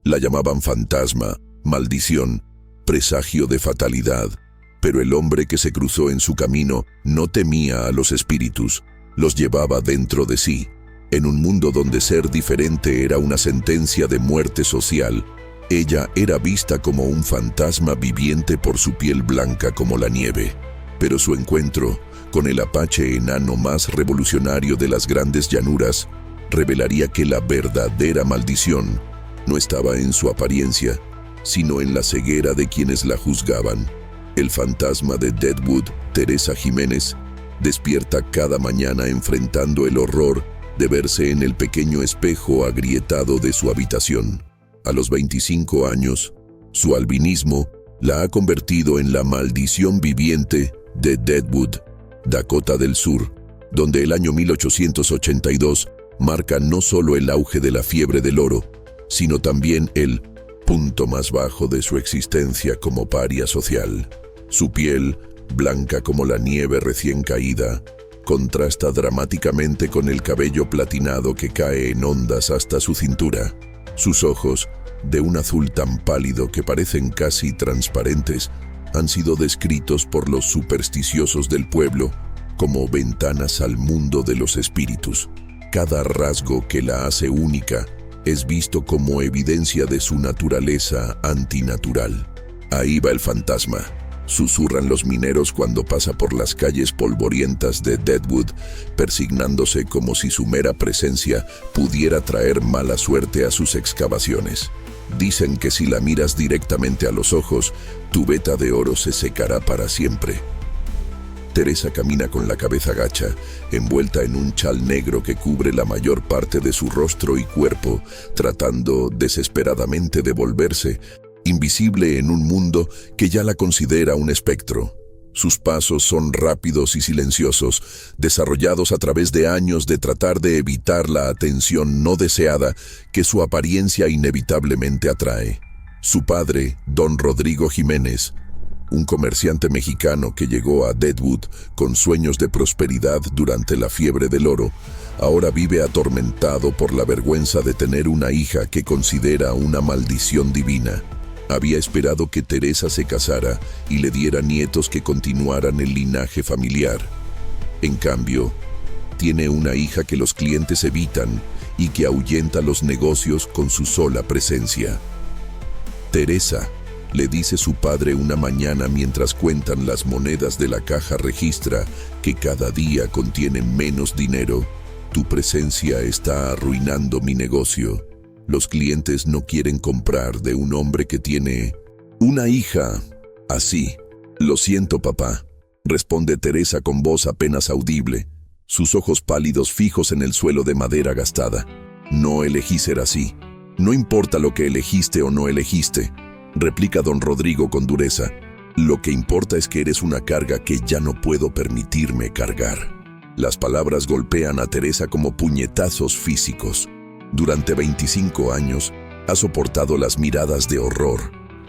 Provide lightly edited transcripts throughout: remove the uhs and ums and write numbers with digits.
La llamaban fantasma, maldición, presagio de fatalidad. Pero el hombre que se cruzó en su camino no temía a los espíritus, los llevaba dentro de sí. En un mundo donde ser diferente era una sentencia de muerte social, ella era vista como un fantasma viviente por su piel blanca como la nieve. Pero su encuentro con el apache enano más revolucionario de las grandes llanuras revelaría que la verdadera maldición no estaba en su apariencia, sino en la ceguera de quienes la juzgaban. El fantasma de Deadwood, Teresa Jiménez, despierta cada mañana enfrentando el horror de verse en el pequeño espejo agrietado de su habitación. A los 25 años, su albinismo la ha convertido en la maldición viviente de Deadwood, Dakota del Sur, donde el año 1882 marca no solo el auge de la fiebre del oro, sino también el punto más bajo de su existencia como paria social. Su piel, blanca como la nieve recién caída, contrasta dramáticamente con el cabello platinado que cae en ondas hasta su cintura. Sus ojos, de un azul tan pálido que parecen casi transparentes, han sido descritos por los supersticiosos del pueblo como ventanas al mundo de los espíritus. Cada rasgo que la hace única es visto como evidencia de su naturaleza antinatural. Ahí va el fantasma, susurran los mineros cuando pasa por las calles polvorientas de Deadwood, persignándose como si su mera presencia pudiera traer mala suerte a sus excavaciones. Dicen que si la miras directamente a los ojos, tu veta de oro se secará para siempre. Teresa camina con la cabeza gacha, envuelta en un chal negro que cubre la mayor parte de su rostro y cuerpo, tratando desesperadamente de volverse invisible en un mundo que ya la considera un espectro. Sus pasos son rápidos y silenciosos, desarrollados a través de años de tratar de evitar la atención no deseada que su apariencia inevitablemente atrae. Su padre, don Rodrigo Jiménez, un comerciante mexicano que llegó a Deadwood con sueños de prosperidad durante la fiebre del oro, ahora vive atormentado por la vergüenza de tener una hija que considera una maldición divina. Había esperado que Teresa se casara y le diera nietos que continuaran el linaje familiar. En cambio, tiene una hija que los clientes evitan y que ahuyenta los negocios con su sola presencia. Teresa, le dice su padre una mañana mientras cuentan las monedas de la caja registra que cada día contiene menos dinero, tu presencia está arruinando mi negocio. Los clientes no quieren comprar de un hombre que tiene una hija así. Lo siento, papá, responde Teresa con voz apenas audible, sus ojos pálidos fijos en el suelo de madera gastada. No elegí ser así. No importa lo que elegiste o no elegiste, replica don Rodrigo con dureza. Lo que importa es que eres una carga que ya no puedo permitirme cargar. Las palabras golpean a Teresa como puñetazos físicos. Durante 25 años ha soportado las miradas de horror,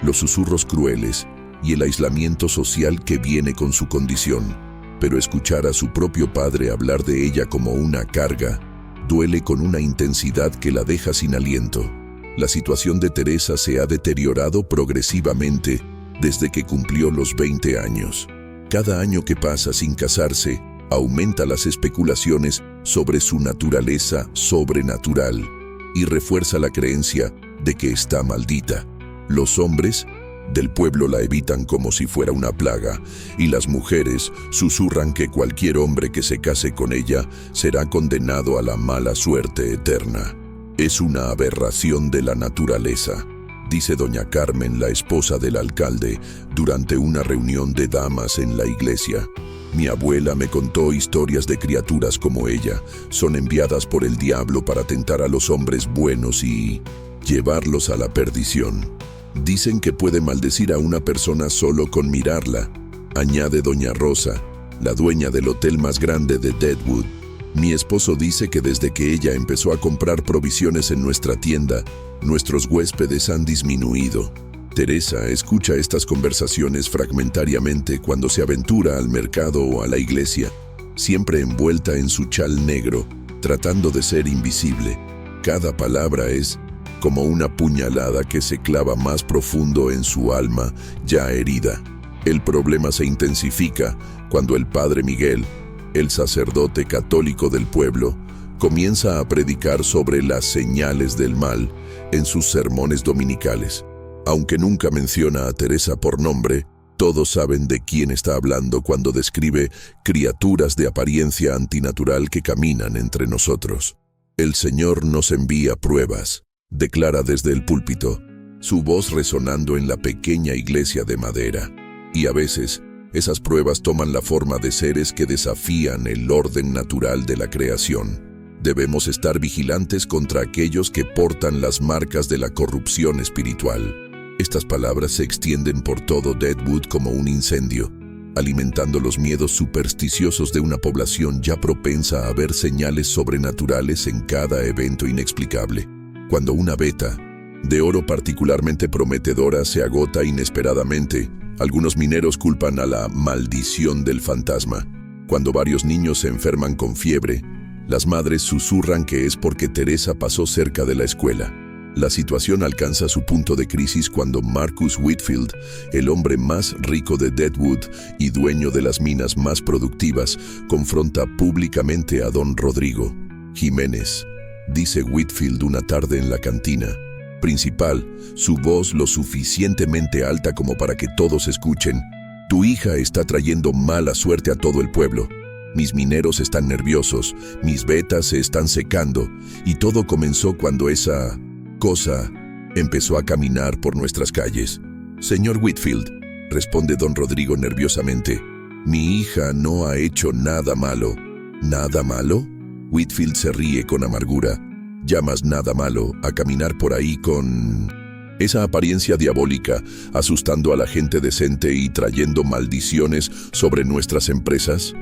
los susurros crueles y el aislamiento social que viene con su condición. Pero escuchar a su propio padre hablar de ella como una carga duele con una intensidad que la deja sin aliento. La situación de Teresa se ha deteriorado progresivamente desde que cumplió los 20 años. Cada año que pasa sin casarse aumenta las especulaciones sobre su naturaleza sobrenatural y refuerza la creencia de que está maldita. Los hombres del pueblo la evitan como si fuera una plaga y las mujeres susurran que cualquier hombre que se case con ella será condenado a la mala suerte eterna. Es una aberración de la naturaleza, dice doña Carmen, la esposa del alcalde, durante una reunión de damas en la iglesia. Mi abuela me contó historias de criaturas como ella. Son enviadas por el diablo para tentar a los hombres buenos y llevarlos a la perdición. Dicen que puede maldecir a una persona solo con mirarla, añade doña Rosa, la dueña del hotel más grande de Deadwood. Mi esposo dice que desde que ella empezó a comprar provisiones en nuestra tienda, nuestros huéspedes han disminuido. Teresa escucha estas conversaciones fragmentariamente cuando se aventura al mercado o a la iglesia, siempre envuelta en su chal negro, tratando de ser invisible. Cada palabra es como una puñalada que se clava más profundo en su alma ya herida. El problema se intensifica cuando el padre Miguel, el sacerdote católico del pueblo, comienza a predicar sobre las señales del mal en sus sermones dominicales. Aunque nunca menciona a Teresa por nombre, todos saben de quién está hablando cuando describe criaturas de apariencia antinatural que caminan entre nosotros. El Señor nos envía pruebas, declara desde el púlpito, su voz resonando en la pequeña iglesia de madera. Y a veces, esas pruebas toman la forma de seres que desafían el orden natural de la creación. Debemos estar vigilantes contra aquellos que portan las marcas de la corrupción espiritual. Estas palabras se extienden por todo Deadwood como un incendio, alimentando los miedos supersticiosos de una población ya propensa a ver señales sobrenaturales en cada evento inexplicable. Cuando una veta, de oro particularmente prometedora, se agota inesperadamente, algunos mineros culpan a la maldición del fantasma. Cuando varios niños se enferman con fiebre, las madres susurran que es porque Teresa pasó cerca de la escuela. La situación alcanza su punto de crisis cuando Marcus Whitfield, el hombre más rico de Deadwood y dueño de las minas más productivas, confronta públicamente a don Rodrigo Jiménez. Dice Whitfield una tarde en la cantina principal, su voz lo suficientemente alta como para que todos escuchen: «Tu hija está trayendo mala suerte a todo el pueblo. Mis mineros están nerviosos, mis vetas se están secando, y todo comenzó cuando esa cosa empezó a caminar por nuestras calles». «Señor Whitfield», responde don Rodrigo nerviosamente, «mi hija no ha hecho nada malo». «¿Nada malo?». Whitfield se ríe con amargura. «¿Llamas nada malo a caminar por ahí con esa apariencia diabólica, asustando a la gente decente y trayendo maldiciones sobre nuestras empresas?».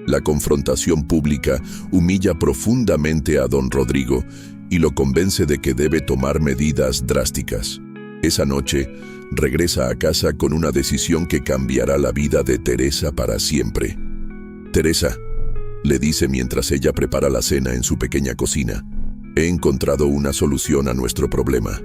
La confrontación pública humilla profundamente a don Rodrigo y lo convence de que debe tomar medidas drásticas. Esa noche, regresa a casa con una decisión que cambiará la vida de Teresa para siempre. «Teresa», le dice mientras ella prepara la cena en su pequeña cocina, «he encontrado una solución a nuestro problema».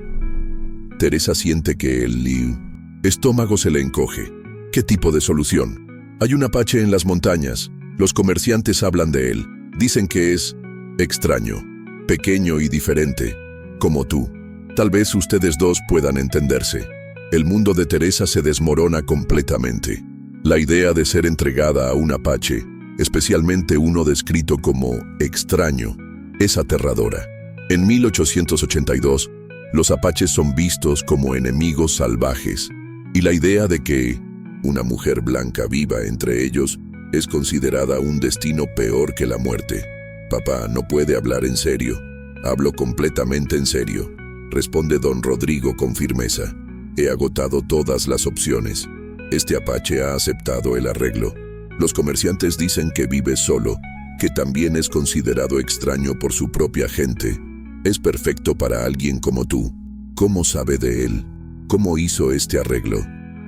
Teresa siente que el estómago se le encoge. ¿Qué tipo de solución? «Hay un apache en las montañas. Los comerciantes hablan de él. Dicen que es extraño, pequeño y diferente, como tú. Tal vez ustedes dos puedan entenderse». El mundo de Teresa se desmorona completamente. La idea de ser entregada a un apache, especialmente uno descrito como extraño, es aterradora. En 1882, los apaches son vistos como enemigos salvajes, y la idea de que una mujer blanca viva entre ellos es considerada un destino peor que la muerte. «Papá no puede hablar en serio». «Hablo completamente en serio», responde don Rodrigo con firmeza. «He agotado todas las opciones. Este apache ha aceptado el arreglo. Los comerciantes dicen que vive solo, que también es considerado extraño por su propia gente. Es perfecto para alguien como tú. ¿Cómo sabe de él? ¿Cómo hizo este arreglo?».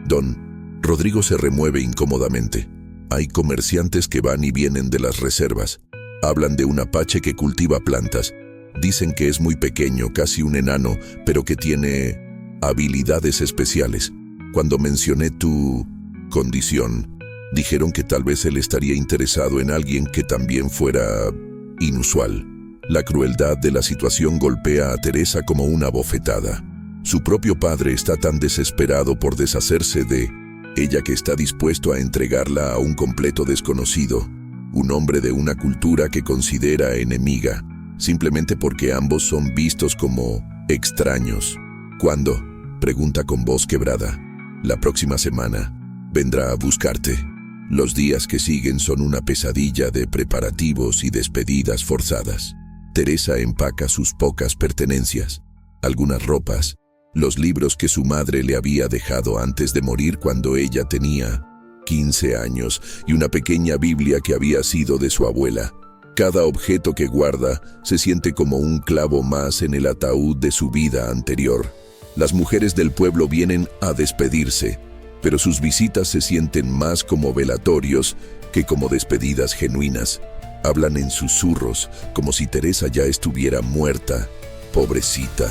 Don Rodrigo se remueve incómodamente. «Hay comerciantes que van y vienen de las reservas. Hablan de un apache que cultiva plantas. Dicen que es muy pequeño, casi un enano, pero que tiene habilidades especiales. Cuando mencioné tu condición, dijeron que tal vez él estaría interesado en alguien que también fuera inusual». La crueldad de la situación golpea a Teresa como una bofetada. Su propio padre está tan desesperado por deshacerse de ella que está dispuesto a entregarla a un completo desconocido, un hombre de una cultura que considera enemiga, simplemente porque ambos son vistos como extraños. «¿Cuándo?», pregunta con voz quebrada. «La próxima semana. Vendrá a buscarte». Los días que siguen son una pesadilla de preparativos y despedidas forzadas. Teresa empaca sus pocas pertenencias, algunas ropas, los libros que su madre le había dejado antes de morir cuando ella tenía 15 años y una pequeña Biblia que había sido de su abuela. Cada objeto que guarda se siente como un clavo más en el ataúd de su vida anterior. Las mujeres del pueblo vienen a despedirse, pero sus visitas se sienten más como velatorios que como despedidas genuinas. Hablan en susurros, como si Teresa ya estuviera muerta. «Pobrecita»,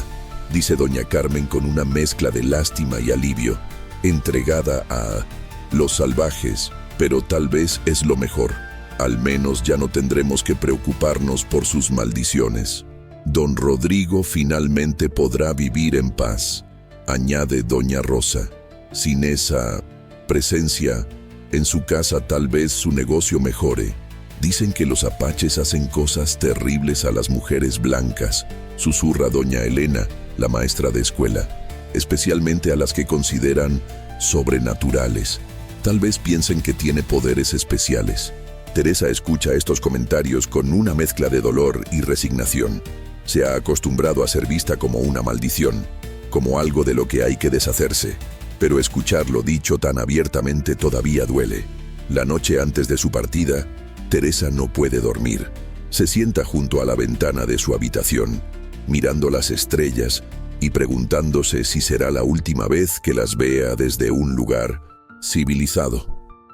dice doña Carmen con una mezcla de lástima y alivio, entregada a los salvajes, pero tal vez es lo mejor. Al menos ya no tendremos que preocuparnos por sus maldiciones. Don Rodrigo finalmente podrá vivir en paz, añade doña Rosa. Sin esa presencia en su casa tal vez su negocio mejore. Dicen que los apaches hacen cosas terribles a las mujeres blancas, susurra doña Elena, la maestra de escuela, especialmente a las que consideran sobrenaturales. Tal vez piensen que tiene poderes especiales. Teresa escucha estos comentarios con una mezcla de dolor y resignación. Se ha acostumbrado a ser vista como una maldición, como algo de lo que hay que deshacerse. Pero escucharlo dicho tan abiertamente todavía duele. La noche antes de su partida, Teresa no puede dormir. Se sienta junto a la ventana de su habitación, mirando las estrellas y preguntándose si será la última vez que las vea desde un lugar civilizado.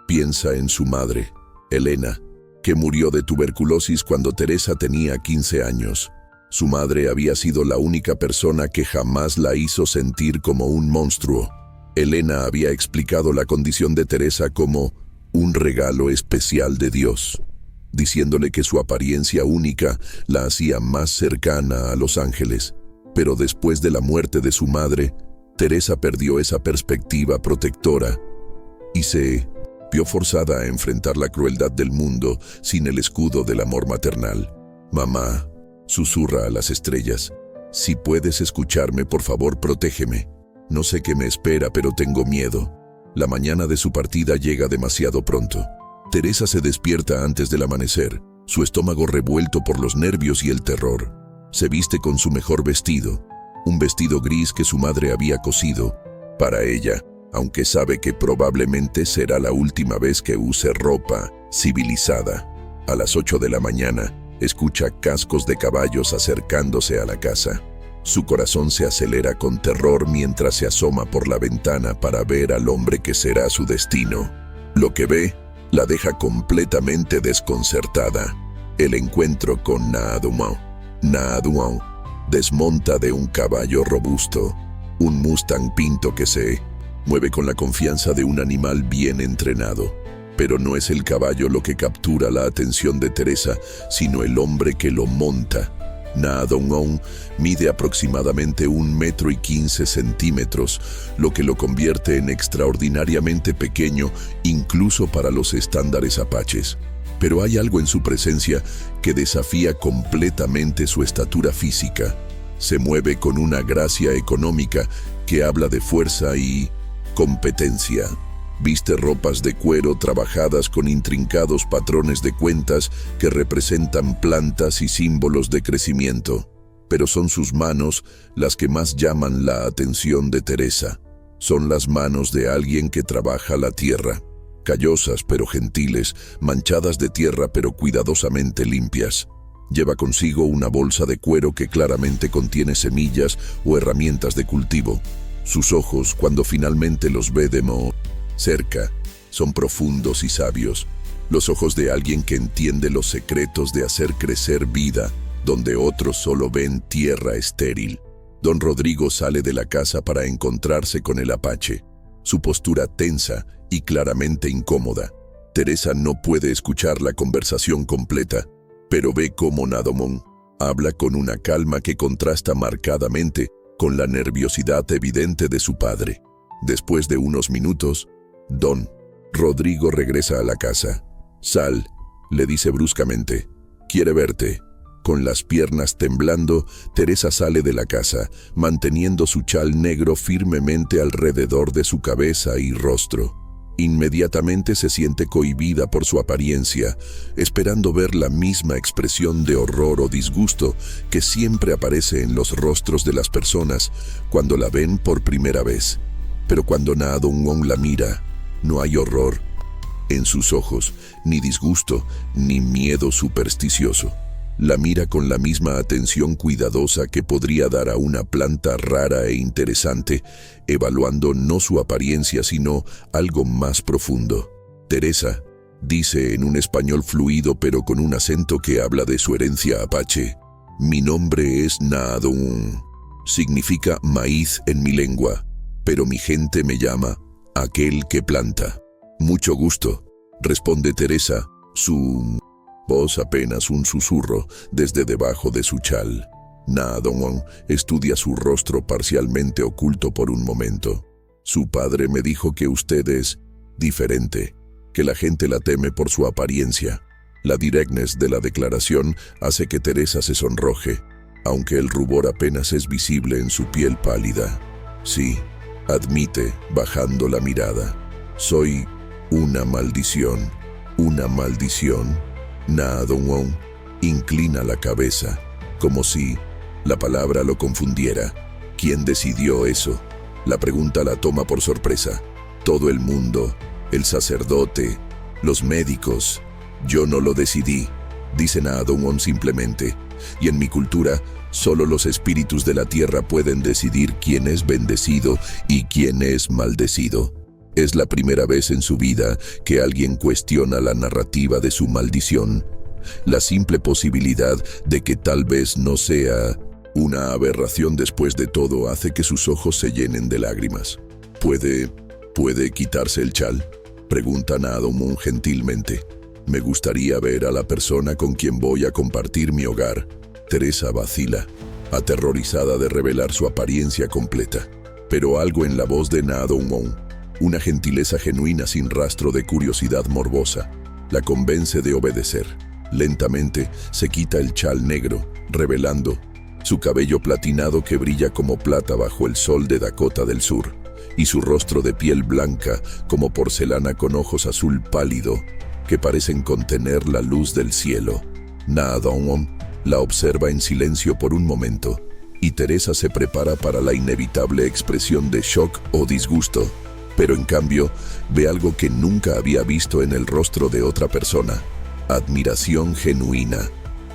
Piensa en su madre, Elena, que murió de tuberculosis cuando Teresa tenía 15 años. Su madre había sido la única persona que jamás la hizo sentir como un monstruo. Elena había explicado la condición de Teresa como un regalo especial de Dios, diciéndole que su apariencia única la hacía más cercana a los ángeles. Pero después de la muerte de su madre, Teresa perdió esa perspectiva protectora y se vio forzada a enfrentar la crueldad del mundo sin el escudo del amor maternal. Mamá, susurra a las estrellas, si puedes escucharme, por favor, protégeme. No sé qué me espera, pero tengo miedo. La mañana de su partida llega demasiado pronto. Teresa se despierta antes del amanecer, su estómago revuelto por los nervios y el terror. Se viste con su mejor vestido, un vestido gris que su madre había cosido para ella, aunque sabe que probablemente será la última vez que use ropa civilizada. A las 8 de la mañana, escucha cascos de caballos acercándose a la casa. Su corazón se acelera con terror mientras se asoma por la ventana para ver al hombre que será su destino. Lo que ve la deja completamente desconcertada. El encuentro con Naadumo. Naadumo desmonta de un caballo robusto, un Mustang pinto que se mueve con la confianza de un animal bien entrenado. Pero no es el caballo lo que captura la atención de Teresa, sino el hombre que lo monta. Naadumo mide aproximadamente 1,15 metros, lo que lo convierte en extraordinariamente pequeño incluso para los estándares apaches. Pero hay algo en su presencia que desafía completamente su estatura física. Se mueve con una gracia económica que habla de fuerza y competencia. Viste ropas de cuero trabajadas con intrincados patrones de cuentas que representan plantas y símbolos de crecimiento. Pero son sus manos las que más llaman la atención de Teresa. Son las manos de alguien que trabaja la tierra, callosas pero gentiles, manchadas de tierra pero cuidadosamente limpias. Lleva consigo una bolsa de cuero que claramente contiene semillas o herramientas de cultivo. Sus ojos, cuando finalmente los ve de cerca, son profundos y sabios, los ojos de alguien que entiende los secretos de hacer crecer vida donde otros solo ven tierra estéril. Don Rodrigo sale de la casa para encontrarse con el apache, su postura tensa y claramente incómoda. Teresa no puede escuchar la conversación completa, pero ve cómo Naadumo habla con una calma que contrasta marcadamente con la nerviosidad evidente de su padre. Después de unos minutos, Don Rodrigo regresa a la casa. «Sal», le dice bruscamente. «Quiere verte». Con las piernas temblando, Teresa sale de la casa, manteniendo su chal negro firmemente alrededor de su cabeza y rostro. Inmediatamente se siente cohibida por su apariencia, esperando ver la misma expresión de horror o disgusto que siempre aparece en los rostros de las personas cuando la ven por primera vez. Pero cuando Naadumo la mira, no hay horror en sus ojos, ni disgusto, ni miedo supersticioso. La mira con la misma atención cuidadosa que podría dar a una planta rara e interesante, evaluando no su apariencia sino algo más profundo. «Teresa», dice en un español fluido pero con un acento que habla de su herencia apache, «mi nombre es Naadumo. Significa maíz en mi lengua, pero mi gente me llama aquel que planta. Mucho gusto, responde Teresa, su voz apenas un susurro desde debajo de su chal. Na Dongwon estudia su rostro parcialmente oculto por un momento. Su padre me dijo que usted es diferente, que la gente la teme por su apariencia. La directness de la declaración hace que Teresa se sonroje, aunque el rubor apenas es visible en su piel pálida. Sí, admite, bajando la mirada. Soy una maldición, una maldición. Na Dongwon inclina la cabeza, como si la palabra lo confundiera. ¿Quién decidió eso? La pregunta la toma por sorpresa. Todo el mundo, el sacerdote, los médicos. Yo no lo decidí, dice Na Dongwon simplemente. Y en mi cultura, solo los espíritus de la tierra pueden decidir quién es bendecido y quién es maldecido. Es la primera vez en su vida que alguien cuestiona la narrativa de su maldición. La simple posibilidad de que tal vez no sea una aberración después de todo hace que sus ojos se llenen de lágrimas. ¿Puede quitarse el chal?, pregunta Na Dongwon gentilmente. Me gustaría ver a la persona con quien voy a compartir mi hogar. Teresa vacila, aterrorizada de revelar su apariencia completa. Pero algo en la voz de Na Dongwon, una gentileza genuina sin rastro de curiosidad morbosa, la convence de obedecer. Lentamente se quita el chal negro, revelando su cabello platinado que brilla como plata bajo el sol de Dakota del Sur, y su rostro de piel blanca como porcelana con ojos azul pálido que parecen contener la luz del cielo. Na Dongwon la observa en silencio por un momento, y Teresa se prepara para la inevitable expresión de shock o disgusto, pero en cambio ve algo que nunca había visto en el rostro de otra persona: admiración genuina.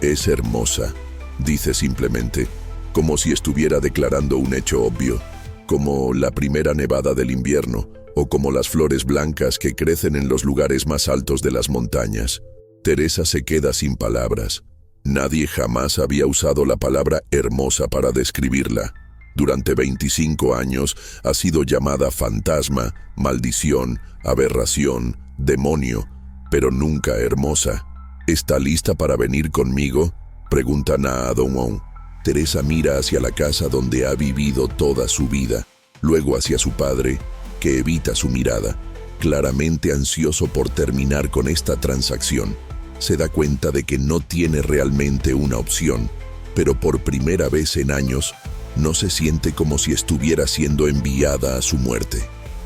Es hermosa, dice simplemente, como si estuviera declarando un hecho obvio, como la primera nevada del invierno, o como las flores blancas que crecen en los lugares más altos de las montañas. Teresa se queda sin palabras. Nadie jamás había usado la palabra hermosa para describirla. Durante 25 años ha sido llamada fantasma, maldición, aberración, demonio, pero nunca hermosa. ¿Está lista para venir conmigo?, pregunta Na Dongwon. Teresa mira hacia la casa donde ha vivido toda su vida, luego hacia su padre, que evita su mirada, claramente ansioso por terminar con esta transacción. Se da cuenta de que no tiene realmente una opción, pero por primera vez en años, no se siente como si estuviera siendo enviada a su muerte.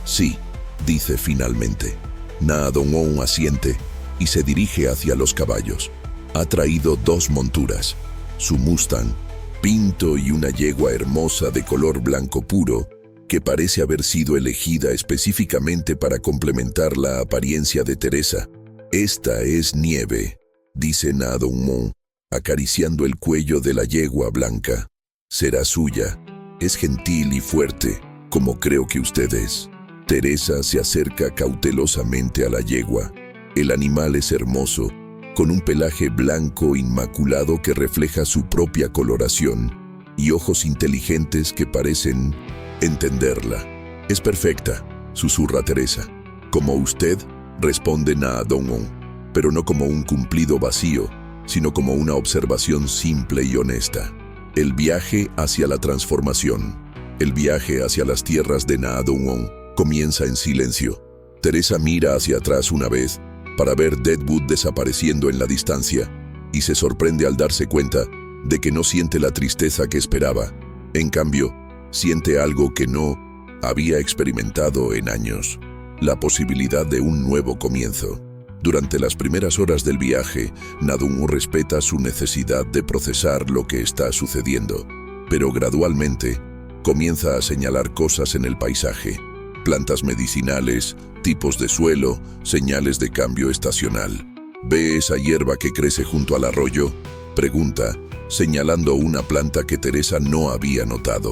Sí, dice finalmente. Na Dongwon asiente y se dirige hacia los caballos. Ha traído 2 monturas, su Mustang, Pinto, y una yegua hermosa de color blanco puro, que parece haber sido elegida específicamente para complementar la apariencia de Teresa. Esta es Nieve, dice Na Dongwon, acariciando el cuello de la yegua blanca. Será suya. Es gentil y fuerte, como creo que usted es. Teresa se acerca cautelosamente a la yegua. El animal es hermoso, con un pelaje blanco inmaculado que refleja su propia coloración, y ojos inteligentes que parecen entenderla. Es perfecta, susurra Teresa. Como usted, responde Na Dongwon, pero no como un cumplido vacío, sino como una observación simple y honesta. El viaje hacia la transformación, el viaje hacia las tierras de Na Dongwon, comienza en silencio. Teresa mira hacia atrás una vez para ver Deadwood desapareciendo en la distancia, y se sorprende al darse cuenta de que no siente la tristeza que esperaba. En cambio, siente algo que no había experimentado en años: la posibilidad de un nuevo comienzo. Durante las primeras horas del viaje, Na Dongwon respeta su necesidad de procesar lo que está sucediendo, pero gradualmente comienza a señalar cosas en el paisaje: plantas medicinales, tipos de suelo, señales de cambio estacional. ¿Ve esa hierba que crece junto al arroyo?, pregunta, señalando una planta que Teresa no había notado.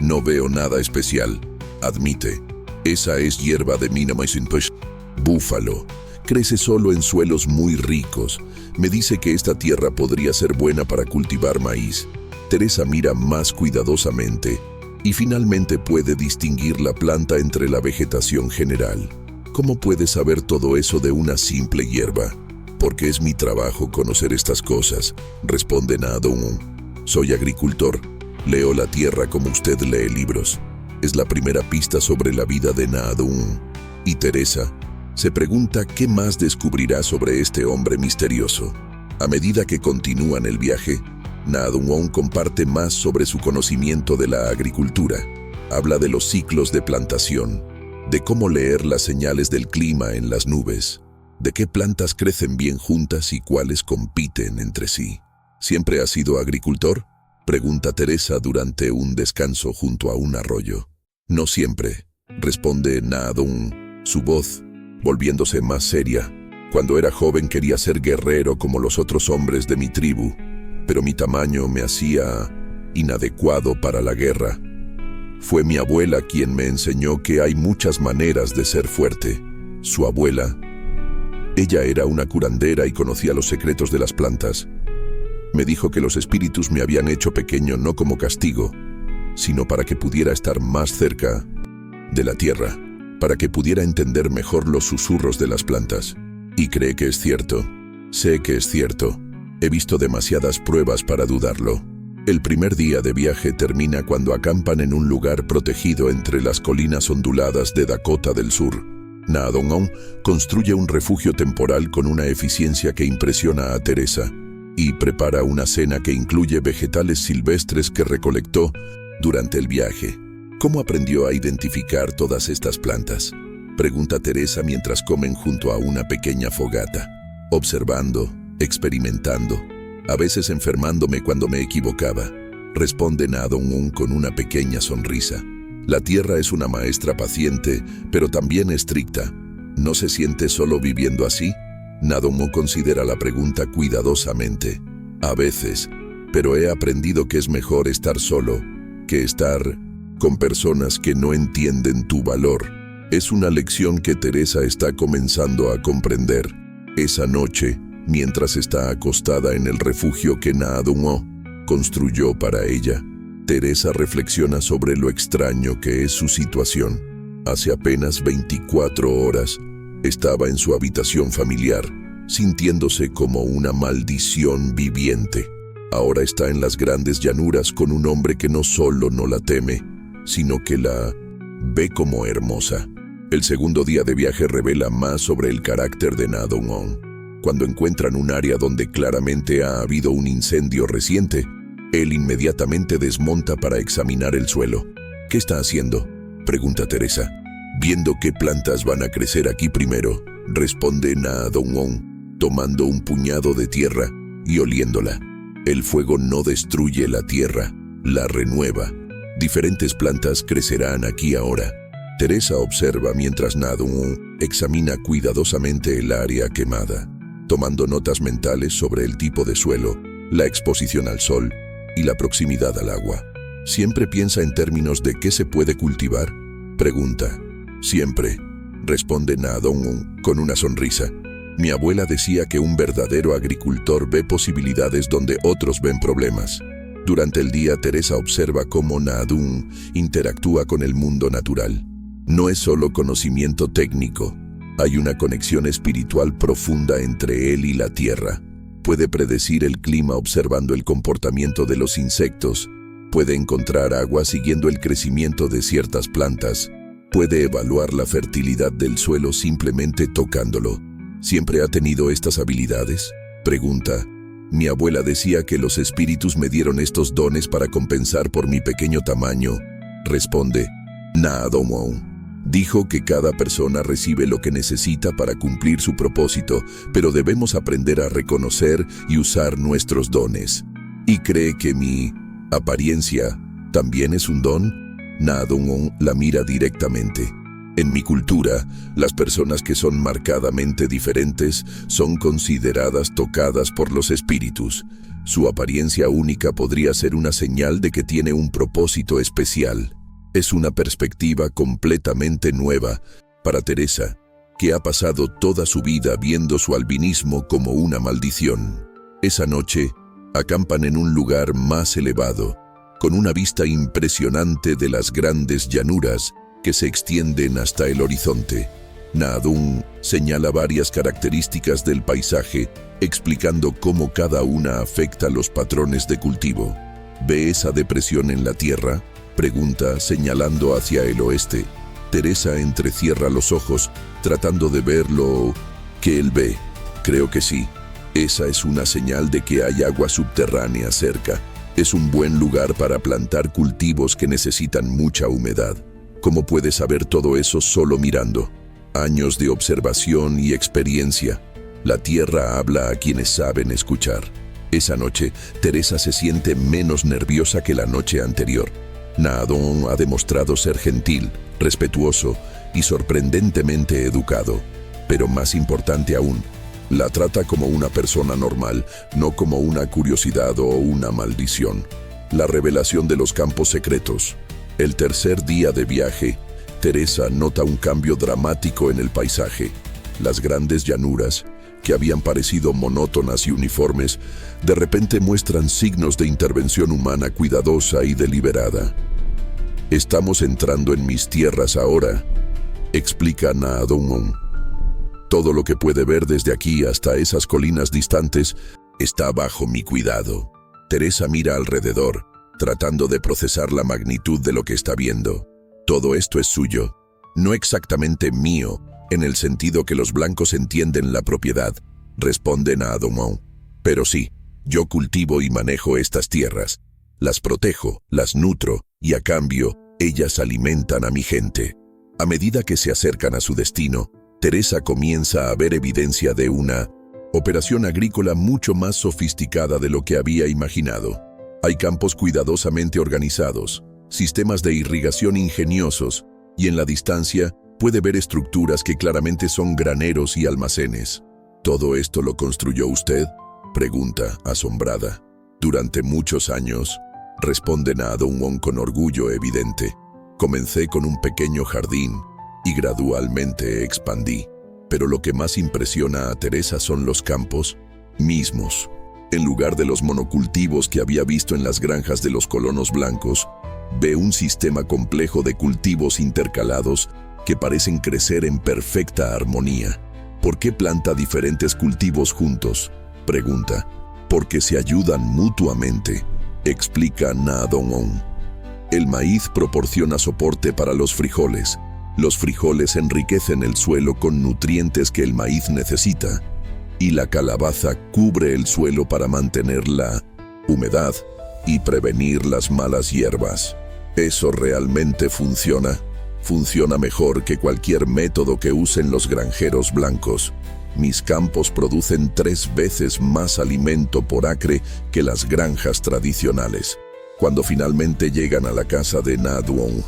No veo nada especial, admite. Esa es hierba de Minamaisinpush. Búfalo. Crece solo en suelos muy ricos. Me dice que esta tierra podría ser buena para cultivar maíz. Teresa mira más cuidadosamente y finalmente puede distinguir la planta entre la vegetación general. ¿Cómo puede saber todo eso de una simple hierba? Porque es mi trabajo conocer estas cosas, responde Naadong. Soy agricultor, leo la tierra como usted lee libros. Es la primera pista sobre la vida de Naadong. Y Teresa se pregunta qué más descubrirá sobre este hombre misterioso. A medida que continúan el viaje, Naadong comparte más sobre su conocimiento de la agricultura. Habla de los ciclos de plantación, de cómo leer las señales del clima en las nubes, de qué plantas crecen bien juntas y cuáles compiten entre sí. ¿Siempre has sido agricultor?, pregunta Teresa durante un descanso junto a un arroyo. No siempre, responde Naadong, su voz volviéndose más seria. Cuando era joven quería ser guerrero como los otros hombres de mi tribu, pero mi tamaño me hacía inadecuado para la guerra. Fue mi abuela quien me enseñó que hay muchas maneras de ser fuerte. Su abuela, ella era una curandera y conocía los secretos de las plantas. Me dijo que los espíritus me habían hecho pequeño no como castigo, sino para que pudiera estar más cerca de la tierra, para que pudiera entender mejor los susurros de las plantas. Y cree que es cierto. Sé que es cierto. He visto demasiadas pruebas para dudarlo. El primer día de viaje termina cuando acampan en un lugar protegido entre las colinas onduladas de Dakota del Sur. Naadong construye un refugio temporal con una eficiencia que impresiona a Teresa y prepara una cena que incluye vegetales silvestres que recolectó durante el viaje. ¿Cómo aprendió a identificar todas estas plantas?, pregunta Teresa mientras comen junto a una pequeña fogata. Observando, experimentando, a veces enfermándome cuando me equivocaba, responde Naadong con una pequeña sonrisa. La tierra es una maestra paciente, pero también estricta. ¿No se siente solo viviendo así? Naadong considera la pregunta cuidadosamente. A veces, pero he aprendido que es mejor estar solo que estar con personas que no entienden tu valor. Es una lección que Teresa está comenzando a comprender. Esa noche, mientras está acostada en el refugio que Naadong construyó para ella, Teresa reflexiona sobre lo extraño que es su situación. Hace apenas 24 horas, estaba en su habitación familiar, sintiéndose como una maldición viviente. Ahora está en las grandes llanuras con un hombre que no solo no la teme, sino que la ve como hermosa. El segundo día de viaje revela más sobre el carácter de Naadong. Cuando encuentran un área donde claramente ha habido un incendio reciente, él inmediatamente desmonta para examinar el suelo. ¿Qué está haciendo?, pregunta Teresa. Viendo qué plantas van a crecer aquí primero, responde Naadong, tomando un puñado de tierra y oliéndola. El fuego no destruye la tierra, la renueva. Diferentes plantas crecerán aquí ahora. Teresa observa mientras Naadong examina cuidadosamente el área quemada, tomando notas mentales sobre el tipo de suelo, la exposición al sol y la proximidad al agua. ¿Siempre piensa en términos de qué se puede cultivar?, pregunta. Siempre, responde Naadong con una sonrisa. Mi abuela decía que un verdadero agricultor ve posibilidades donde otros ven problemas. Durante el día, Teresa observa cómo Naadong interactúa con el mundo natural. No es solo conocimiento técnico, hay una conexión espiritual profunda entre él y la tierra. Puede predecir el clima observando el comportamiento de los insectos, puede encontrar agua siguiendo el crecimiento de ciertas plantas, puede evaluar la fertilidad del suelo simplemente tocándolo. ¿Siempre ha tenido estas habilidades?, pregunta. Mi abuela decía que los espíritus me dieron estos dones para compensar por mi pequeño tamaño, responde. Naadong dijo que cada persona recibe lo que necesita para cumplir su propósito, pero debemos aprender a reconocer y usar nuestros dones. ¿Y cree que mi apariencia también es un don? Naadong la mira directamente. En mi cultura, las personas que son marcadamente diferentes son consideradas tocadas por los espíritus. Su apariencia única podría ser una señal de que tiene un propósito especial. Es una perspectiva completamente nueva para Teresa, que ha pasado toda su vida viendo su albinismo como una maldición. Esa noche, Acampan en un lugar más elevado, con una vista impresionante de las grandes llanuras que se extienden hasta el horizonte. Na Dong señala varias características del paisaje, explicando cómo cada una afecta los patrones de cultivo. ¿Ve esa depresión en la tierra?, pregunta, señalando hacia el oeste. Teresa entrecierra los ojos, tratando de ver lo que él ve. Creo que sí. Esa es una señal de que hay agua subterránea cerca. Es un buen lugar para plantar cultivos que necesitan mucha humedad. ¿Cómo puede saber todo eso solo mirando? Años de observación y experiencia. La tierra habla a quienes saben escuchar. Esa noche, Teresa se siente menos nerviosa que la noche anterior. Na Dong ha demostrado ser gentil, respetuoso y sorprendentemente educado. Pero más importante aún, la trata como una persona normal, no como una curiosidad o una maldición. La revelación de los campos secretos. El tercer día de viaje, Teresa nota un cambio dramático en el paisaje. Las grandes llanuras, que habían parecido monótonas y uniformes, de repente muestran signos de intervención humana cuidadosa y deliberada. «Estamos entrando en mis tierras ahora», explica Na Dong. «Todo lo que puede ver desde aquí hasta esas colinas distantes está bajo mi cuidado». Teresa mira alrededor, tratando de procesar la magnitud de lo que está viendo. Todo esto es suyo, no exactamente mío, en el sentido que los blancos entienden la propiedad, responde Na Dong. Pero sí, yo cultivo y manejo estas tierras. Las protejo, las nutro y a cambio, ellas alimentan a mi gente. A medida que se acercan a su destino, Teresa comienza a ver evidencia de una operación agrícola mucho más sofisticada de lo que había imaginado. Hay campos cuidadosamente organizados, sistemas de irrigación ingeniosos, y en la distancia puede ver estructuras que claramente son graneros y almacenes. ¿Todo esto lo construyó usted?, pregunta, asombrada. Durante muchos años, responde Na Dong con orgullo evidente. Comencé con un pequeño jardín y gradualmente expandí. Pero lo que más impresiona a Teresa son los campos mismos. En lugar de los monocultivos que había visto en las granjas de los colonos blancos, ve un sistema complejo de cultivos intercalados que parecen crecer en perfecta armonía. ¿Por qué planta diferentes cultivos juntos?, pregunta. Porque se ayudan mutuamente, explica Na Dong. El maíz proporciona soporte para los frijoles. Los frijoles enriquecen el suelo con nutrientes que el maíz necesita. Y la calabaza cubre el suelo para mantener la humedad y prevenir las malas hierbas. ¿Eso realmente funciona? Funciona mejor que cualquier método que usen los granjeros blancos. Mis campos producen 3 veces más alimento por acre que las granjas tradicionales. Cuando finalmente llegan a la casa de Na Dong,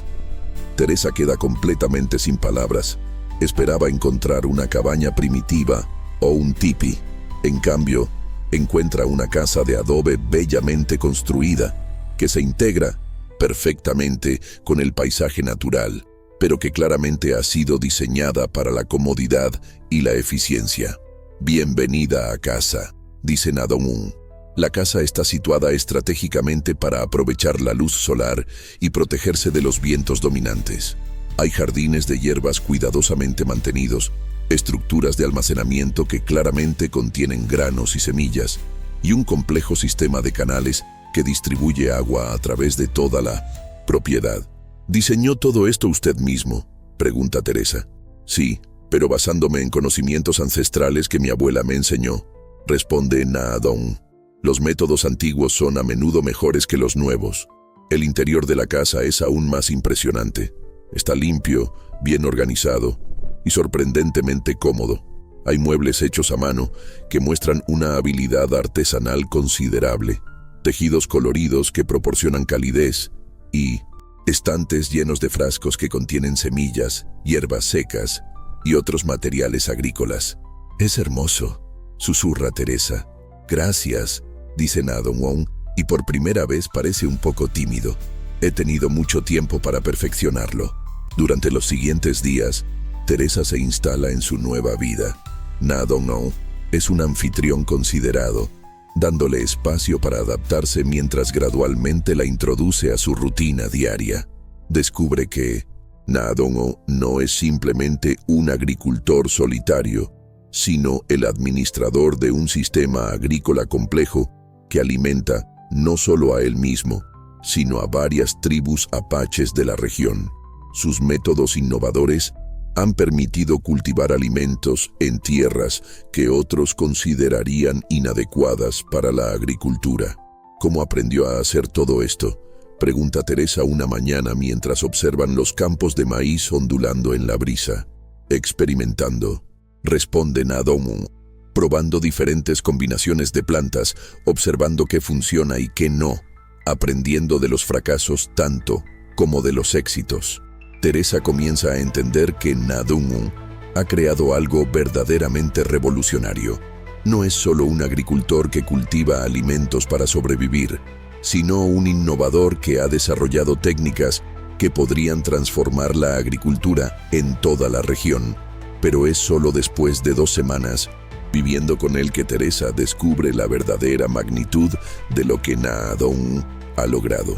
Teresa queda completamente sin palabras. Esperaba encontrar una cabaña primitiva o un tipi. En cambio, encuentra una casa de adobe bellamente construida, que se integra perfectamente con el paisaje natural, pero que claramente ha sido diseñada para la comodidad y la eficiencia. Bienvenida a casa, dice Na Dong. La casa está situada estratégicamente para aprovechar la luz solar y protegerse de los vientos dominantes. Hay jardines de hierbas cuidadosamente mantenidos, estructuras de almacenamiento que claramente contienen granos y semillas, y un complejo sistema de canales que distribuye agua a través de toda la propiedad. ¿Diseñó todo esto usted mismo?, pregunta Teresa. Sí, pero basándome en conocimientos ancestrales que mi abuela me enseñó, responde Na Dong. Los métodos antiguos son a menudo mejores que los nuevos. El interior de la casa es aún más impresionante. Está limpio, bien organizado y sorprendentemente cómodo. Hay muebles hechos a mano que muestran una habilidad artesanal considerable, tejidos coloridos que proporcionan calidez y estantes llenos de frascos que contienen semillas, hierbas secas y otros materiales agrícolas. «Es hermoso», susurra Teresa. «Gracias», dice Na Dong, y por primera vez parece un poco tímido. He tenido mucho tiempo para perfeccionarlo. Durante los siguientes días, Teresa se instala en su nueva vida. Na Dong es un anfitrión considerado. dándole espacio para adaptarse mientras gradualmente la introduce a su rutina diaria. Descubre que Na Dong-o no es simplemente un agricultor solitario, sino el administrador de un sistema agrícola complejo que alimenta no solo a él mismo, sino a varias tribus apaches de la región. Sus métodos innovadores han permitido cultivar alimentos en tierras que otros considerarían inadecuadas para la agricultura. ¿Cómo aprendió a hacer todo esto?, pregunta Teresa una mañana mientras observan los campos de maíz ondulando en la brisa. Experimentando, responde Na Dong-o, probando diferentes combinaciones de plantas, observando qué funciona y qué no, aprendiendo de los fracasos tanto como de los éxitos. Teresa comienza a entender que Na Dong-o ha creado algo verdaderamente revolucionario. No es solo un agricultor que cultiva alimentos para sobrevivir, sino un innovador que ha desarrollado técnicas que podrían transformar la agricultura en toda la región. Pero es solo después de 2 semanas, viviendo con él, que Teresa descubre la verdadera magnitud de lo que Na Dong ha logrado.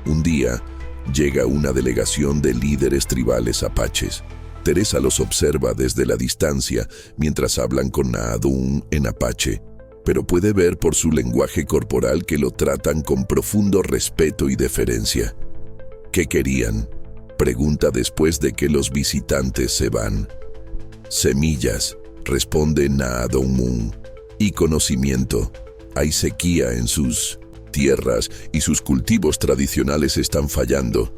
Un día, llega una delegación de líderes tribales apaches. Teresa los observa desde la distancia mientras hablan con Na Dong en apache, pero puede ver por su lenguaje corporal que lo tratan con profundo respeto y deferencia. ¿Qué querían?, pregunta después de que los visitantes se van. Semillas, responde Na Dong-o, y conocimiento. Hay sequía en sus tierras y sus cultivos tradicionales están fallando.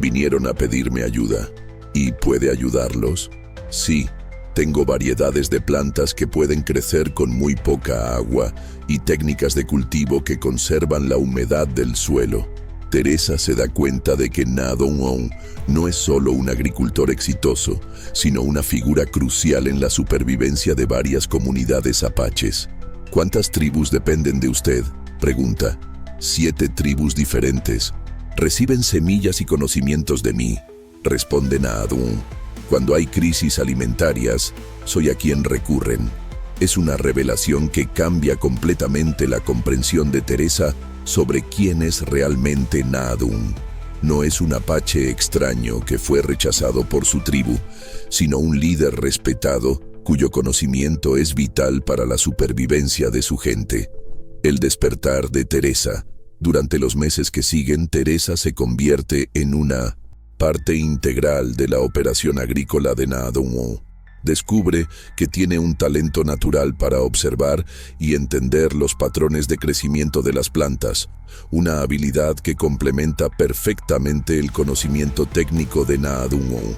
Vinieron a pedirme ayuda. ¿Y puede ayudarlos? Sí. Tengo variedades de plantas que pueden crecer con muy poca agua y técnicas de cultivo que conservan la humedad del suelo. Teresa se da cuenta de que Na Dong-o no es solo un agricultor exitoso, sino una figura crucial en la supervivencia de varias comunidades apaches. ¿Cuántas tribus dependen de usted?, pregunta. 7 tribus diferentes. Reciben semillas y conocimientos de mí, responde Na Dong-o. Cuando hay crisis alimentarias, soy a quien recurren. Es una revelación que cambia completamente la comprensión de Teresa sobre quién es realmente Na Dong-o. No es un apache extraño que fue rechazado por su tribu, sino un líder respetado cuyo conocimiento es vital para la supervivencia de su gente. El despertar de Teresa. Durante los meses que siguen, Teresa se convierte en una parte integral de la operación agrícola de Na Dong-o. Descubre que tiene un talento natural para observar y entender los patrones de crecimiento de las plantas, una habilidad que complementa perfectamente el conocimiento técnico de Na Dong-o.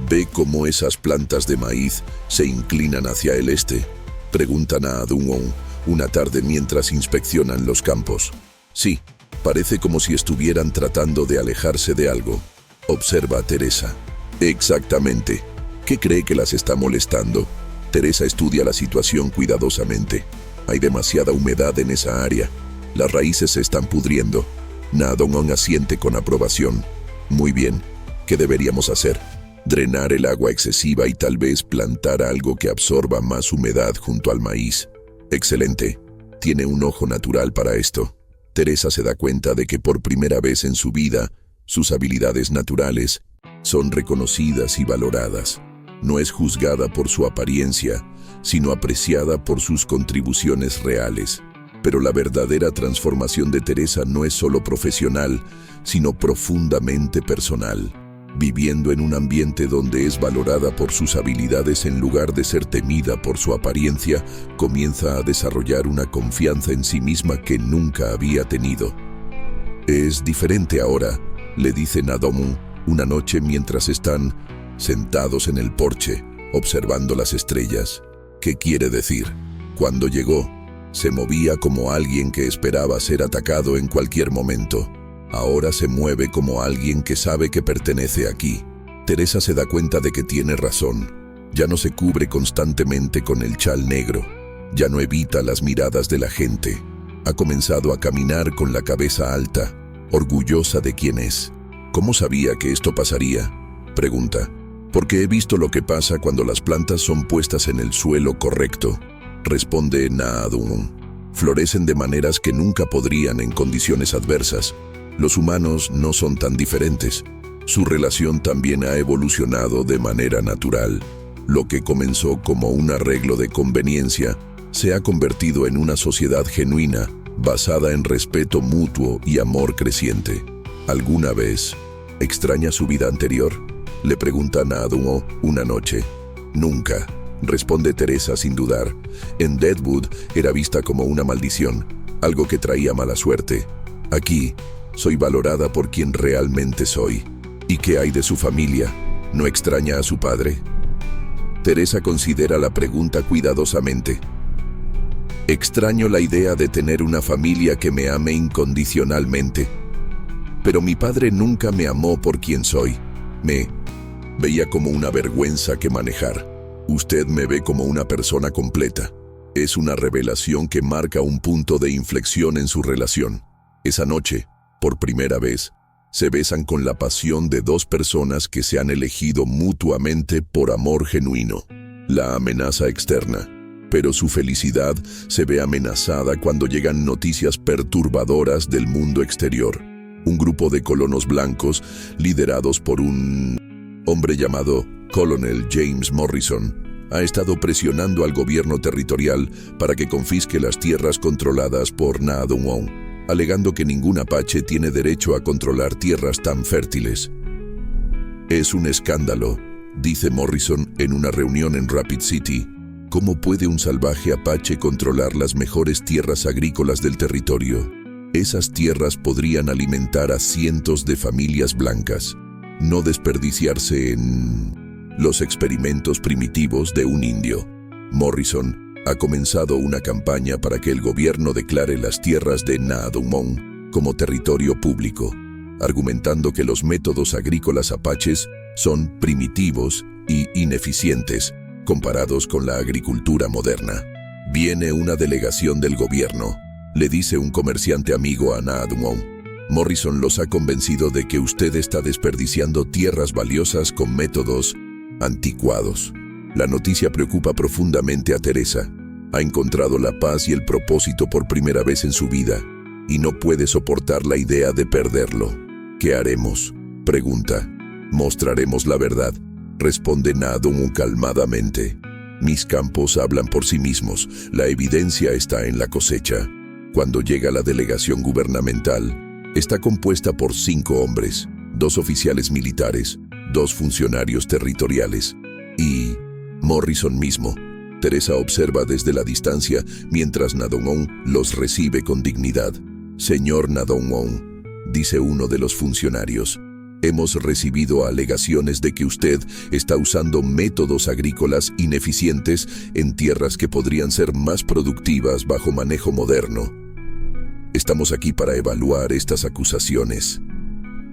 ¿Ve cómo esas plantas de maíz se inclinan hacia el este?, pregunta Na Dong-o una tarde mientras inspeccionan los campos. Sí, parece como si estuvieran tratando de alejarse de algo, observa Teresa. Exactamente. ¿Qué cree que las está molestando? Teresa estudia la situación cuidadosamente. Hay demasiada humedad en esa área. Las raíces se están pudriendo. Na Dong-o asiente con aprobación. Muy bien. ¿Qué deberíamos hacer? Drenar el agua excesiva y tal vez plantar algo que absorba más humedad junto al maíz. Excelente. Tiene un ojo natural para esto. Teresa se da cuenta de que por primera vez en su vida, sus habilidades naturales son reconocidas y valoradas. No es juzgada por su apariencia, sino apreciada por sus contribuciones reales. Pero la verdadera transformación de Teresa no es solo profesional, sino profundamente personal. Viviendo en un ambiente donde es valorada por sus habilidades en lugar de ser temida por su apariencia, comienza a desarrollar una confianza en sí misma que nunca había tenido. Es diferente ahora, le dice Na Dong-o una noche mientras están sentados en el porche, observando las estrellas. ¿Qué quiere decir? Cuando llegó, se movía como alguien que esperaba ser atacado en cualquier momento. Ahora se mueve como alguien que sabe que pertenece aquí. Teresa se da cuenta de que tiene razón. Ya no se cubre constantemente con el chal negro. Ya no evita las miradas de la gente. Ha comenzado a caminar con la cabeza alta, orgullosa de quién es. ¿Cómo sabía que esto pasaría?, pregunta. Porque he visto lo que pasa cuando las plantas son puestas en el suelo correcto, responde Na Dong-o. Florecen de maneras que nunca podrían en condiciones adversas. Los humanos no son tan diferentes. Su relación también ha evolucionado de manera natural. Lo que comenzó como un arreglo de conveniencia se ha convertido en una sociedad genuina, basada en respeto mutuo y amor creciente. ¿Alguna vez extraña su vida anterior?, le pregunta Naadum-o una noche. Nunca, responde Teresa sin dudar. En Deadwood era vista como una maldición, algo que traía mala suerte. Aquí, soy valorada por quien realmente soy. ¿Y qué hay de su familia? ¿No extraña a su padre? Teresa considera la pregunta cuidadosamente. Extraño la idea de tener una familia que me ame incondicionalmente. Pero mi padre nunca me amó por quien soy. Me veía como una vergüenza que manejar. Usted me ve como una persona completa. Es una revelación que marca un punto de inflexión en su relación. Esa noche, por primera vez, se besan con la pasión de dos personas que se han elegido mutuamente por amor genuino. La amenaza externa, pero su felicidad se ve amenazada cuando llegan noticias perturbadoras del mundo exterior. Un grupo de colonos blancos, liderados por un hombre llamado Colonel James Morrison, ha estado presionando al gobierno territorial para que confisque las tierras controladas por Naadum-o, alegando que ningún apache tiene derecho a controlar tierras tan fértiles. Es un escándalo, dice Morrison en una reunión en Rapid City. ¿Cómo puede un salvaje apache controlar las mejores tierras agrícolas del territorio? Esas tierras podrían alimentar a cientos de familias blancas, no desperdiciarse en los experimentos primitivos de un indio. Morrison ha comenzado una campaña para que el gobierno declare las tierras de Naadum-o como territorio público, argumentando que los métodos agrícolas apaches son primitivos y ineficientes comparados con la agricultura moderna. Viene una delegación del gobierno, le dice un comerciante amigo a Naadum-o. Morrison los ha convencido de que usted está desperdiciando tierras valiosas con métodos anticuados. La noticia preocupa profundamente a Teresa. Ha encontrado la paz y el propósito por primera vez en su vida, y no puede soportar la idea de perderlo. ¿Qué haremos?, pregunta. Mostraremos la verdad, responde Naadum calmadamente. Mis campos hablan por sí mismos, la evidencia está en la cosecha. Cuando llega la delegación gubernamental, está compuesta por 5 hombres, 2 oficiales militares, 2 funcionarios territoriales y Morrison mismo. Teresa observa desde la distancia mientras Naadum los recibe con dignidad. Señor Naadum, dice uno de los funcionarios, hemos recibido alegaciones de que usted está usando métodos agrícolas ineficientes en tierras que podrían ser más productivas bajo manejo moderno. Estamos aquí para evaluar estas acusaciones.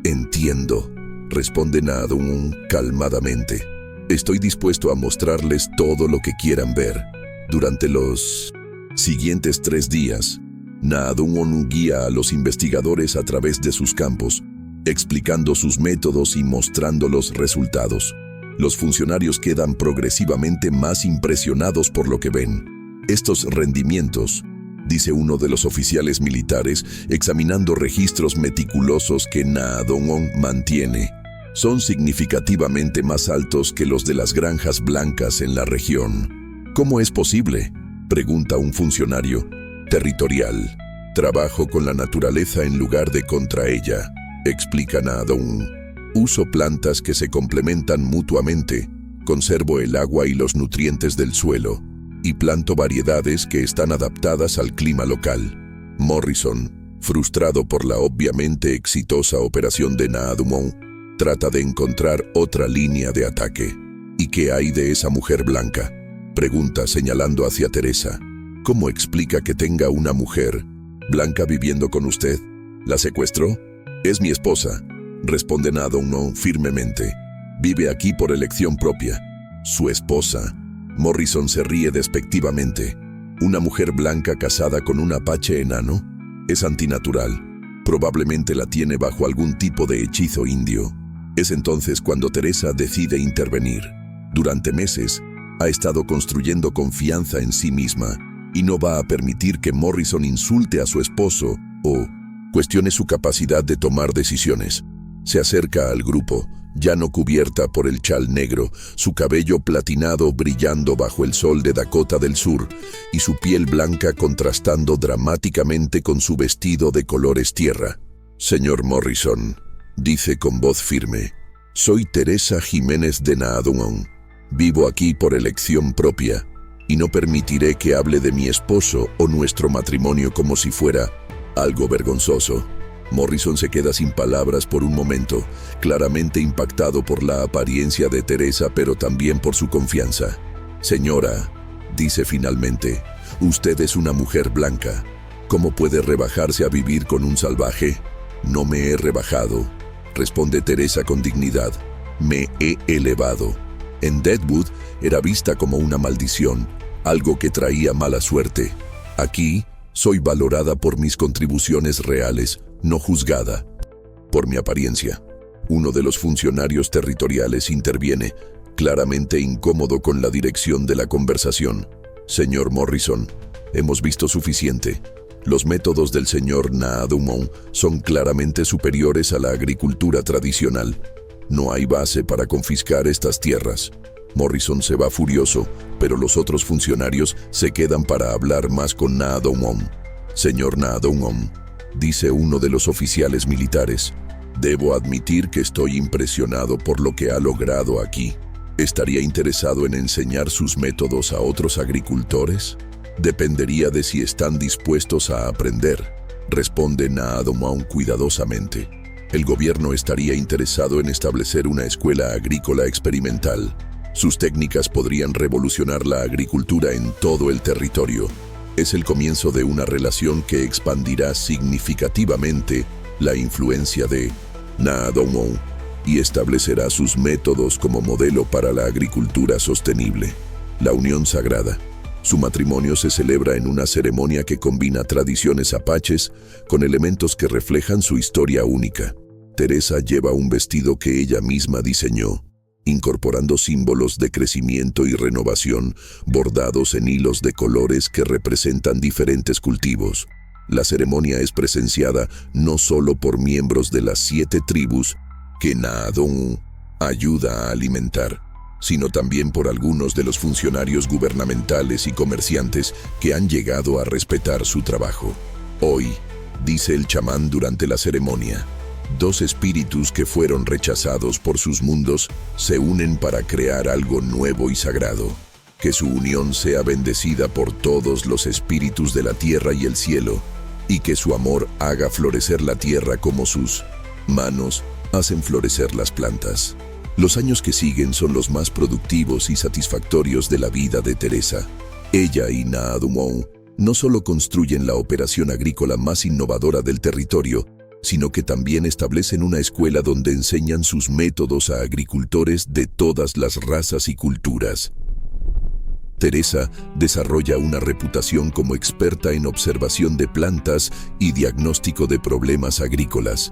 Entiendo, responde Naadum calmadamente. Estoy dispuesto a mostrarles todo lo que quieran ver. Durante los siguientes 3 días, Naadum guía a los investigadores a través de sus campos, explicando sus métodos y mostrando los resultados. Los funcionarios quedan progresivamente más impresionados por lo que ven. Estos rendimientos, dice uno de los oficiales militares, examinando registros meticulosos que Naadum mantiene, son significativamente más altos que los de las granjas blancas en la región. ¿Cómo es posible?, pregunta un funcionario territorial. Trabajo con la naturaleza en lugar de contra ella, explica Naadum. Uso plantas que se complementan mutuamente, conservo el agua y los nutrientes del suelo, y planto variedades que están adaptadas al clima local. Morrison, frustrado por la obviamente exitosa operación de Naadum, trata de encontrar otra línea de ataque. ¿Y qué hay de esa mujer blanca?, pregunta señalando hacia Teresa. ¿Cómo explica que tenga una mujer blanca viviendo con usted? ¿La secuestró? Es mi esposa, responde Naadum firmemente. Vive aquí por elección propia. Su esposa. Morrison se ríe despectivamente. ¿Una mujer blanca casada con un apache enano? Es antinatural. Probablemente la tiene bajo algún tipo de hechizo indio. Es entonces cuando Teresa decide intervenir. Durante meses, ha estado construyendo confianza en sí misma y no va a permitir que Morrison insulte a su esposo o cuestione su capacidad de tomar decisiones. Se acerca al grupo, ya no cubierta por el chal negro, su cabello platinado brillando bajo el sol de Dakota del Sur y su piel blanca contrastando dramáticamente con su vestido de colores tierra. «Señor Morrison», dice con voz firme, «soy Teresa Jiménez de Naadumon. Vivo aquí por elección propia y no permitiré que hable de mi esposo o nuestro matrimonio como si fuera algo vergonzoso». Morrison se queda sin palabras por un momento, claramente impactado por la apariencia de Teresa, pero también por su confianza. «Señora», dice finalmente, «usted es una mujer blanca. ¿Cómo puede rebajarse a vivir con un salvaje?» «No me he rebajado», responde Teresa con dignidad. «Me he elevado». En Deadwood era vista como una maldición, algo que traía mala suerte. Aquí soy valorada por mis contribuciones reales, no juzgada por mi apariencia. Uno de los funcionarios territoriales interviene, claramente incómodo con la dirección de la conversación. «Señor Morrison, hemos visto suficiente. Los métodos del señor Naadumon son claramente superiores a la agricultura tradicional. No hay base para confiscar estas tierras». Morrison se va furioso, pero los otros funcionarios se quedan para hablar más con Naadumon. «Señor Naadumon», dice uno de los oficiales militares, «debo admitir que estoy impresionado por lo que ha logrado aquí. ¿Estaría interesado en enseñar sus métodos a otros agricultores? Dependería de si están dispuestos a aprender», responde Naadumon cuidadosamente. «El gobierno estaría interesado en establecer una escuela agrícola experimental. Sus técnicas podrían revolucionar la agricultura en todo el territorio. Es el comienzo de una relación que expandirá significativamente la influencia de Naadumon y establecerá sus métodos como modelo para la agricultura sostenible». La unión sagrada. Su matrimonio se celebra en una ceremonia que combina tradiciones apaches con elementos que reflejan su historia única. Teresa lleva un vestido que ella misma diseñó, incorporando símbolos de crecimiento y renovación bordados en hilos de colores que representan diferentes cultivos. La ceremonia es presenciada no solo por miembros de las 7 tribus que Naadumon ayuda a alimentar, sino también por algunos de los funcionarios gubernamentales y comerciantes que han llegado a respetar su trabajo. «Hoy», dice el chamán durante la ceremonia, «2 espíritus que fueron rechazados por sus mundos se unen para crear algo nuevo y sagrado. Que su unión sea bendecida por todos los espíritus de la tierra y el cielo, y que su amor haga florecer la tierra como sus manos hacen florecer las plantas». Los años que siguen son los más productivos y satisfactorios de la vida de Teresa. Ella y Naadumon no solo construyen la operación agrícola más innovadora del territorio, sino que también establecen una escuela donde enseñan sus métodos a agricultores de todas las razas y culturas. Teresa desarrolla una reputación como experta en observación de plantas y diagnóstico de problemas agrícolas.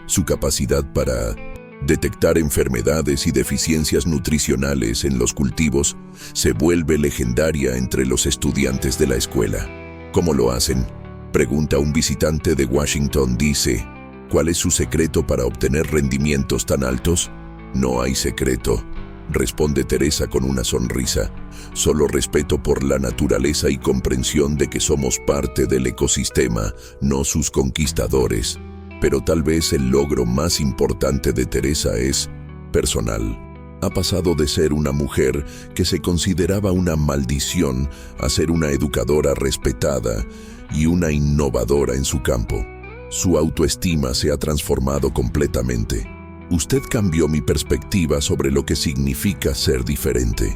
Su capacidad para detectar enfermedades y deficiencias nutricionales en los cultivos se vuelve legendaria entre los estudiantes de la escuela. ¿Cómo lo hacen?, pregunta un visitante de Washington. Dice, ¿cuál es su secreto para obtener rendimientos tan altos? «No hay secreto», responde Teresa con una sonrisa. «Solo respeto por la naturaleza y comprensión de que somos parte del ecosistema, no sus conquistadores». Pero tal vez el logro más importante de Teresa es personal. Ha pasado de ser una mujer que se consideraba una maldición a ser una educadora respetada y una innovadora en su campo. Su autoestima se ha transformado completamente. «Usted cambió mi perspectiva sobre lo que significa ser diferente»,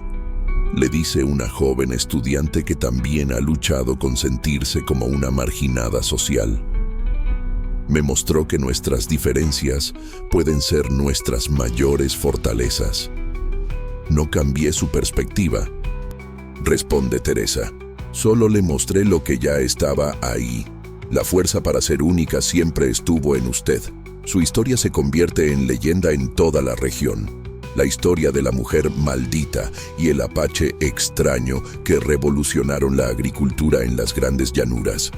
le dice una joven estudiante que también ha luchado con sentirse como una marginada social. «Me mostró que nuestras diferencias pueden ser nuestras mayores fortalezas». «No cambié su perspectiva», responde Teresa. «Solo le mostré lo que ya estaba ahí. La fuerza para ser única siempre estuvo en usted». Su historia se convierte en leyenda en toda la región. la historia de la mujer maldita y el apache extraño que revolucionaron la agricultura en las grandes llanuras.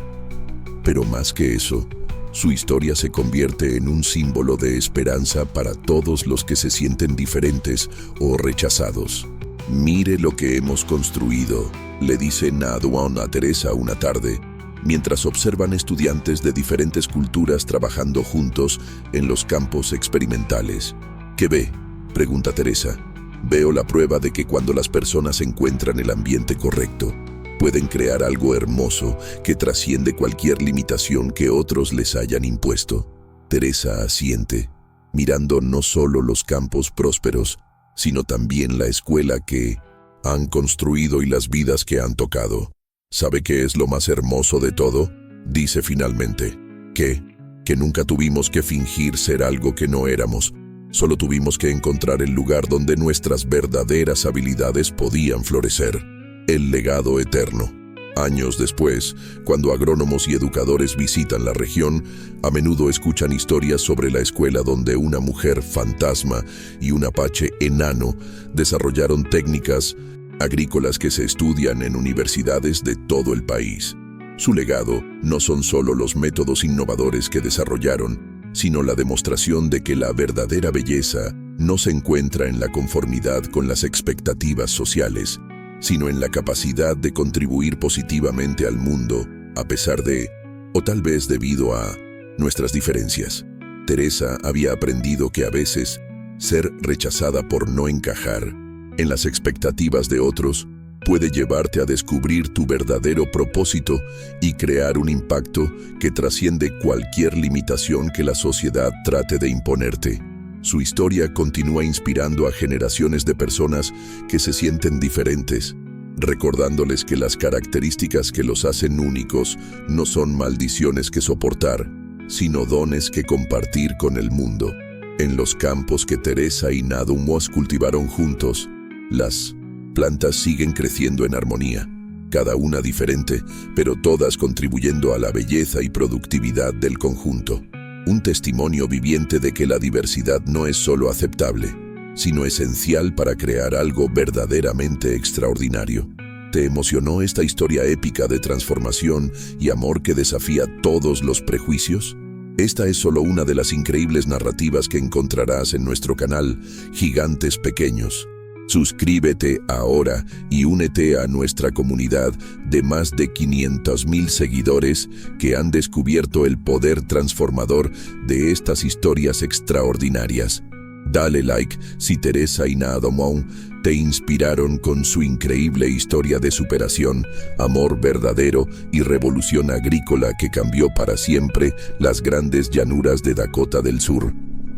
Pero más que eso, su historia se convierte en un símbolo de esperanza para todos los que se sienten diferentes o rechazados. «Mire lo que hemos construido», le dice Na Duan a Teresa una tarde, mientras observan estudiantes de diferentes culturas trabajando juntos en los campos experimentales. «¿Qué ve?», pregunta Teresa. «Veo la prueba de que cuando las personas encuentran el ambiente correcto, pueden crear algo hermoso que trasciende cualquier limitación que otros les hayan impuesto». Teresa asiente, mirando no solo los campos prósperos, sino también la escuela que han construido y las vidas que han tocado. «¿Sabe qué es lo más hermoso de todo?», dice finalmente. Que nunca tuvimos que fingir ser algo que no éramos. Solo tuvimos que encontrar el lugar donde nuestras verdaderas habilidades podían florecer. El legado eterno. Años después, cuando agrónomos y educadores visitan la región, a menudo escuchan historias sobre la escuela donde una mujer fantasma y un apache enano desarrollaron técnicas agrícolas que se estudian en universidades de todo el país. Su legado no son solo los métodos innovadores que desarrollaron, sino la demostración de que la verdadera belleza no se encuentra en la conformidad con las expectativas sociales, sino en la capacidad de contribuir positivamente al mundo, a pesar de, o tal vez debido a, nuestras diferencias. Teresa había aprendido que a veces, ser rechazada por no encajar en las expectativas de otros puede llevarte a descubrir tu verdadero propósito y crear un impacto que trasciende cualquier limitación que la sociedad trate de imponerte. Su historia continúa inspirando a generaciones de personas que se sienten diferentes, recordándoles que las características que los hacen únicos no son maldiciones que soportar, sino dones que compartir con el mundo. En los campos que Teresa y Na Duan cultivaron juntos, las plantas siguen creciendo en armonía, cada una diferente, pero todas contribuyendo a la belleza y productividad del conjunto. Un testimonio viviente de que la diversidad no es solo aceptable, sino esencial para crear algo verdaderamente extraordinario. ¿Te emocionó esta historia épica de transformación y amor que desafía todos los prejuicios? Esta es solo una de las increíbles narrativas que encontrarás en nuestro canal Gigantes Pequeños. Suscríbete ahora y únete a nuestra comunidad de más de 500,000 seguidores que han descubierto el poder transformador de estas historias extraordinarias. Dale like si Teresa y Na Duan te inspiraron con su increíble historia de superación, amor verdadero y revolución agrícola que cambió para siempre las grandes llanuras de Dakota del Sur.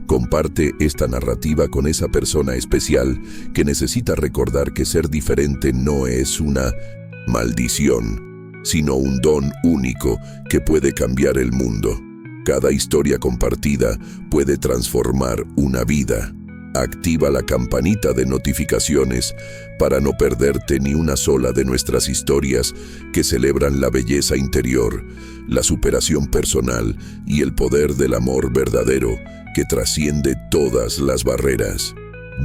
Comparte esta narrativa con esa persona especial que necesita recordar que ser diferente no es una maldición, sino un don único que puede cambiar el mundo. Cada historia compartida puede transformar una vida. Activa la campanita de notificaciones para no perderte ni una sola de nuestras historias que celebran la belleza interior, la superación personal y el poder del amor verdadero que trasciende todas las barreras.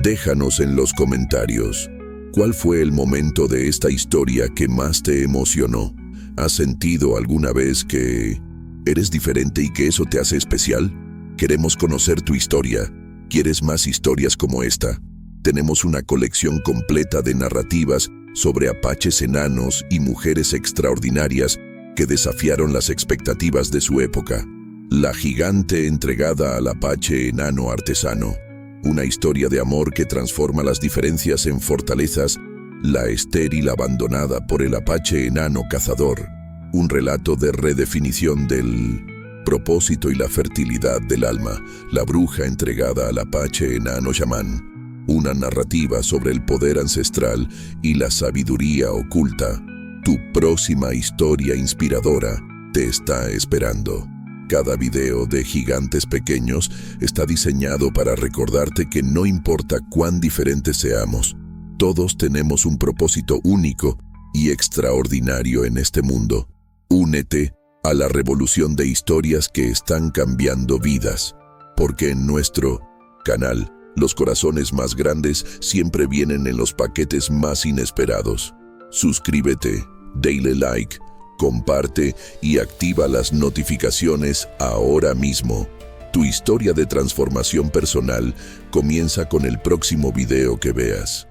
Déjanos en los comentarios, ¿cuál fue el momento de esta historia que más te emocionó? ¿Has sentido alguna vez que eres diferente y que eso te hace especial? Queremos conocer tu historia. ¿Quieres más historias como esta? Tenemos una colección completa de narrativas sobre apaches enanos y mujeres extraordinarias que desafiaron las expectativas de su época. La gigante entregada al apache enano artesano. Una historia de amor que transforma las diferencias en fortalezas. La estéril abandonada por el apache enano cazador. Un relato de redefinición del propósito y la fertilidad del alma. La bruja entregada al apache enano chamán. Una narrativa sobre el poder ancestral y la sabiduría oculta. Tu próxima historia inspiradora te está esperando. Cada video de Gigantes Pequeños está diseñado para recordarte que no importa cuán diferentes seamos, todos tenemos un propósito único y extraordinario en este mundo. Únete a la revolución de historias que están cambiando vidas, porque en nuestro canal Los corazones más grandes siempre vienen en los paquetes más inesperados. Suscríbete, dale like, comparte y activa las notificaciones ahora mismo. Tu historia de transformación personal comienza con el próximo video que veas.